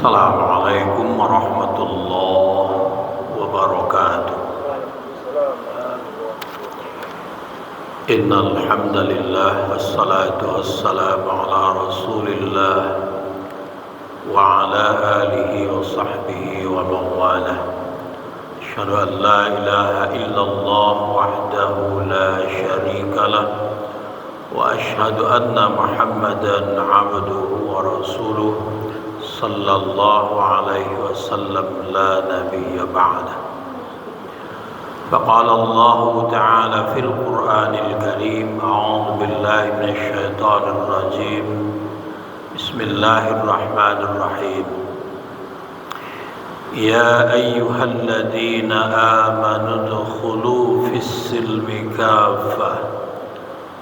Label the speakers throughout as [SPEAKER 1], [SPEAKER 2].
[SPEAKER 1] Assalamualaikum warahmatullahi wabarakatuh. Innal hamdalillah wassalatu wassalamu ala Rasulillah wa ala alihi wa sahbihi wa man walah. Asyhadu an la ilaha illallah wahdahu la syarika lah wa asyhadu anna Muhammadan abduhu wa rasuluh sallallahu alaihi wasallam la nabiyya ba'dah. Faqala Allah ta'ala fil Qur'anil Karim, a'udzu billahi minasy syaithanir rajim. Bismillahirrahmanirrahim. Ya ayyuhalladzina amanu udkhulu fis silmi kaffah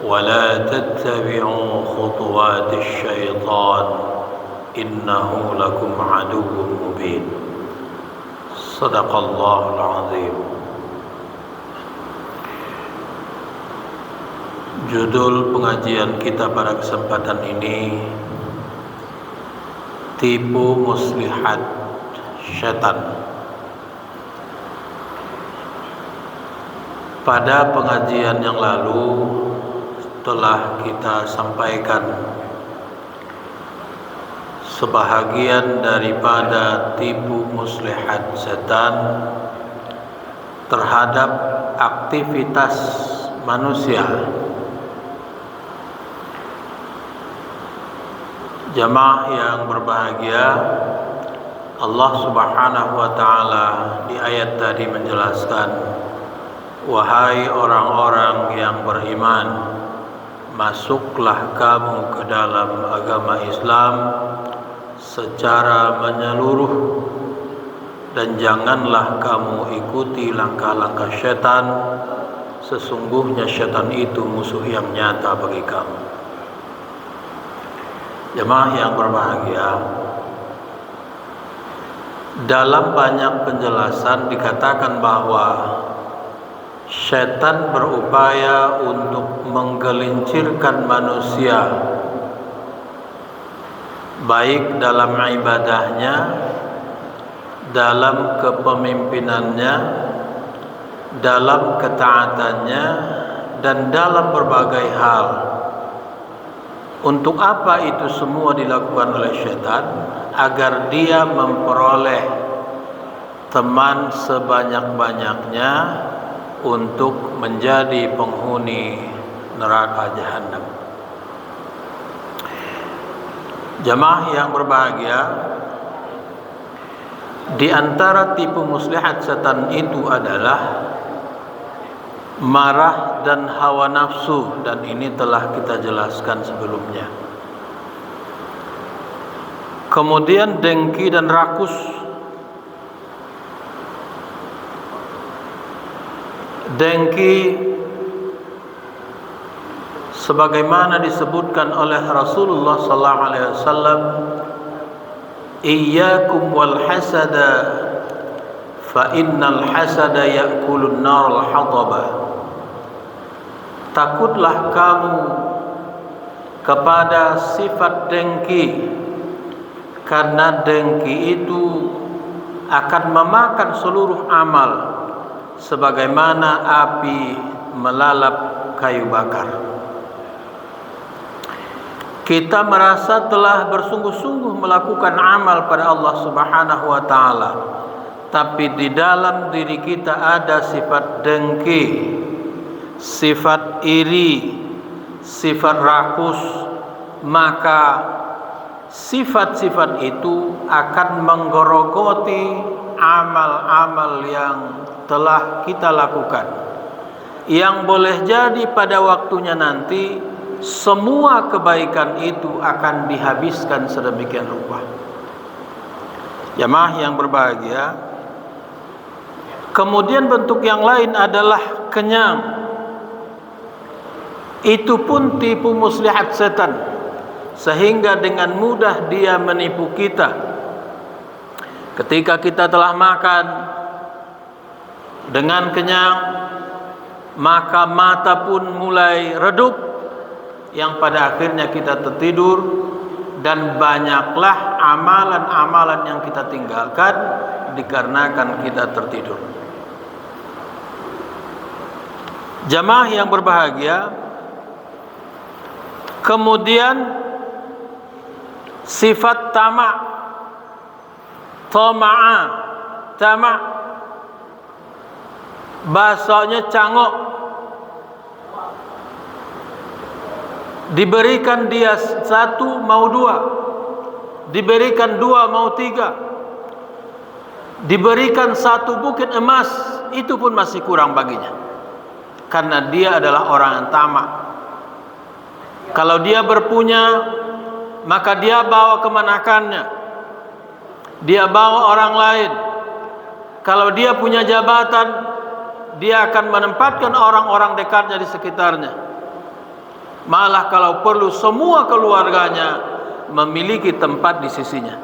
[SPEAKER 1] wa la tattabi'u khutuwatis syaitan innahu lakum aduwwun mubin. Shadaqallahul azim. Judul pengajian kita pada kesempatan ini, tipu muslihat syaitan. Pada pengajian yang lalu telah kita sampaikan sebahagian daripada tipu muslihat setan terhadap aktivitas manusia. Jamaah yang berbahagia, Allah Subhanahu wa taala di ayat tadi menjelaskan, wahai orang-orang yang beriman, masuklah kamu ke dalam agama Islam secara menyeluruh dan janganlah kamu ikuti langkah-langkah syaitan, sesungguhnya syaitan itu musuh yang nyata bagi kamu. Jemaah yang berbahagia, dalam banyak penjelasan dikatakan bahwa syaitan berupaya untuk menggelincirkan manusia, baik dalam ibadahnya, dalam kepemimpinannya, dalam ketaatannya, dan dalam berbagai hal. Untuk apa itu semua dilakukan oleh syaitan? Agar dia memperoleh teman sebanyak-banyaknya untuk menjadi penghuni neraka jahanam. Jamaah yang berbahagia, di antara tipu muslihat setan itu adalah marah dan hawa nafsu, dan ini telah kita jelaskan sebelumnya. Kemudian dengki dan rakus. Dengki sebagaimana disebutkan oleh Rasulullah sallallahu alaihi wasallam, iyyakum wal hasada fa innal hasada ya'kulun naral hataba. Takutlah kamu kepada sifat dengki, karena dengki itu akan memakan seluruh amal sebagaimana api melalap kayu bakar. Kita merasa telah bersungguh-sungguh melakukan amal pada Allah Subhanahu wa taala, tapi di dalam diri kita ada sifat dengki, sifat iri, sifat rakus, maka sifat-sifat itu akan menggerogoti amal-amal yang telah kita lakukan, yang boleh jadi pada waktunya nanti semua kebaikan itu akan dihabiskan sedemikian rupa. Jamaah yang berbahagia, kemudian bentuk yang lain adalah kenyang. Itu pun tipu muslihat setan, sehingga dengan mudah dia menipu kita. Ketika kita telah makan dengan kenyang, maka mata pun mulai redup, yang pada akhirnya kita tertidur dan banyaklah amalan-amalan yang kita tinggalkan dikarenakan kita tertidur. Jamaah yang berbahagia, kemudian sifat tamak, tamak, bahasanya cangok. Diberikan dia satu mau dua, diberikan dua mau tiga, diberikan satu bukit emas, itu pun masih kurang baginya, karena dia adalah orang yang tamak. Kalau dia berpunya, maka dia bawa kemenakannya, dia bawa orang lain. Kalau dia punya jabatan, dia akan menempatkan orang-orang dekatnya di sekitarnya. Malah kalau perlu semua keluarganya memiliki tempat di sisinya.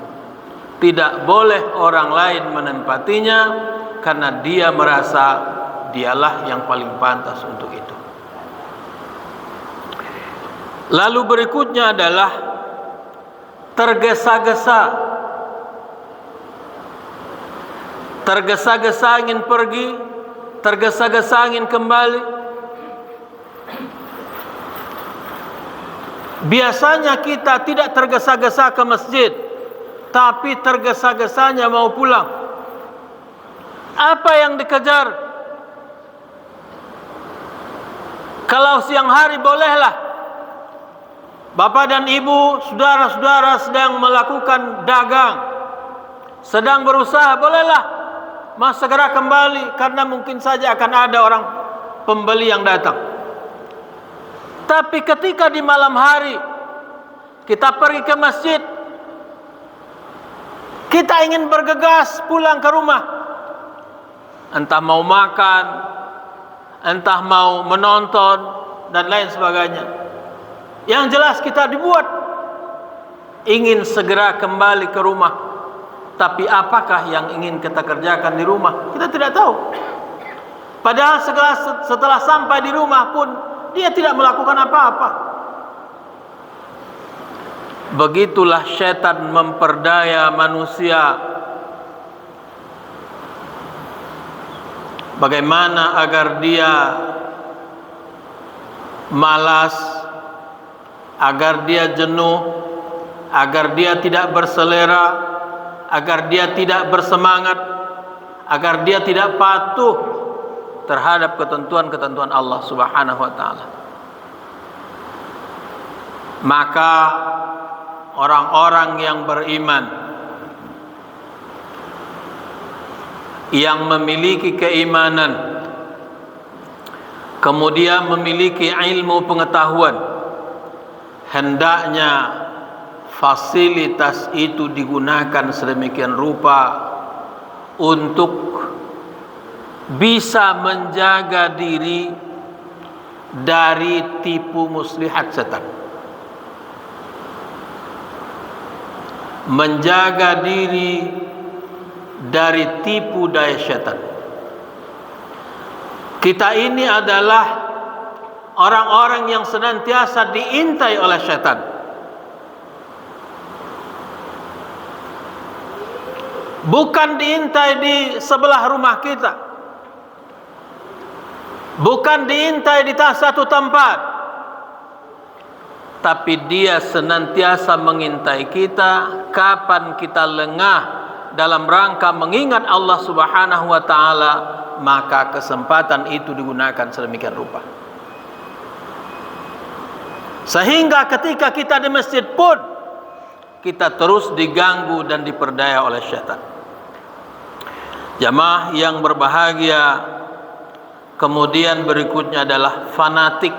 [SPEAKER 1] Tidak boleh orang lain menempatinya, karena dia merasa dialah yang paling pantas untuk itu. Lalu berikutnya adalah tergesa-gesa. Tergesa-gesa ingin pergi, tergesa-gesa ingin kembali. Biasanya kita tidak tergesa-gesa ke masjid, tapi tergesa-gesanya mau pulang. Apa yang dikejar? Kalau siang hari bolehlah. Bapak dan ibu, saudara-saudara sedang melakukan dagang, sedang berusaha, bolehlah mas segera kembali, karena mungkin saja akan ada orang pembeli yang datang. Tapi ketika di malam hari kita pergi ke masjid, kita ingin bergegas pulang ke rumah, entah mau makan, entah mau menonton dan lain sebagainya. Yang jelas kita dibuat ingin segera kembali ke rumah. Tapi apakah yang ingin kita kerjakan di rumah? Kita tidak tahu. Padahal setelah sampai di rumah pun dia tidak melakukan apa-apa. Begitulah syaitan memperdaya manusia. Bagaimana agar dia malas, agar dia jenuh, agar dia tidak berselera, agar dia tidak bersemangat, agar dia tidak patuh terhadap ketentuan-ketentuan Allah Subhanahu wa taala. Maka orang-orang yang beriman, yang memiliki keimanan, kemudian memiliki ilmu pengetahuan, hendaknya fasilitas itu digunakan sedemikian rupa untuk bisa menjaga diri dari tipu muslihat setan, menjaga diri dari tipu daya setan. Kita ini adalah orang-orang yang senantiasa diintai oleh setan. Bukan diintai di sebelah rumah kita, bukan diintai di satu tempat, tapi dia senantiasa mengintai kita kapan kita lengah dalam rangka mengingat Allah Subhanahu wa taala, maka kesempatan itu digunakan sedemikian rupa. Sehingga ketika kita di masjid pun kita terus diganggu dan diperdaya oleh syaitan. Jamaah yang berbahagia, kemudian berikutnya adalah fanatik.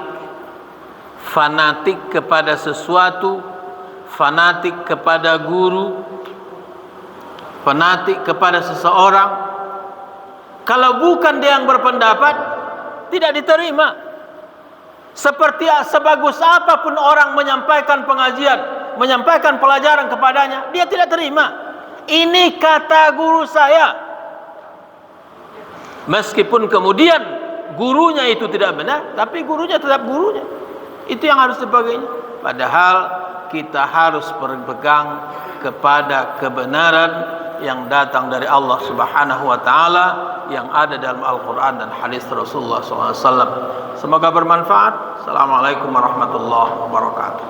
[SPEAKER 1] Fanatik kepada sesuatu, fanatik kepada guru, fanatik kepada seseorang. Kalau bukan dia yang berpendapat, tidak diterima. Seperti sebagus apapun orang menyampaikan pengajian, menyampaikan pelajaran kepadanya, dia tidak terima. Ini kata guru saya. Meskipun kemudian gurunya itu tidak benar, tapi gurunya tetap gurunya. Itu yang harus dipagainya. Padahal kita harus berpegang kepada kebenaran yang datang dari Allah Subhanahu wa taala, yang ada dalam Al-Qur'an dan hadis Rasulullah SAW. Semoga bermanfaat. Assalamualaikum warahmatullahi wabarakatuh.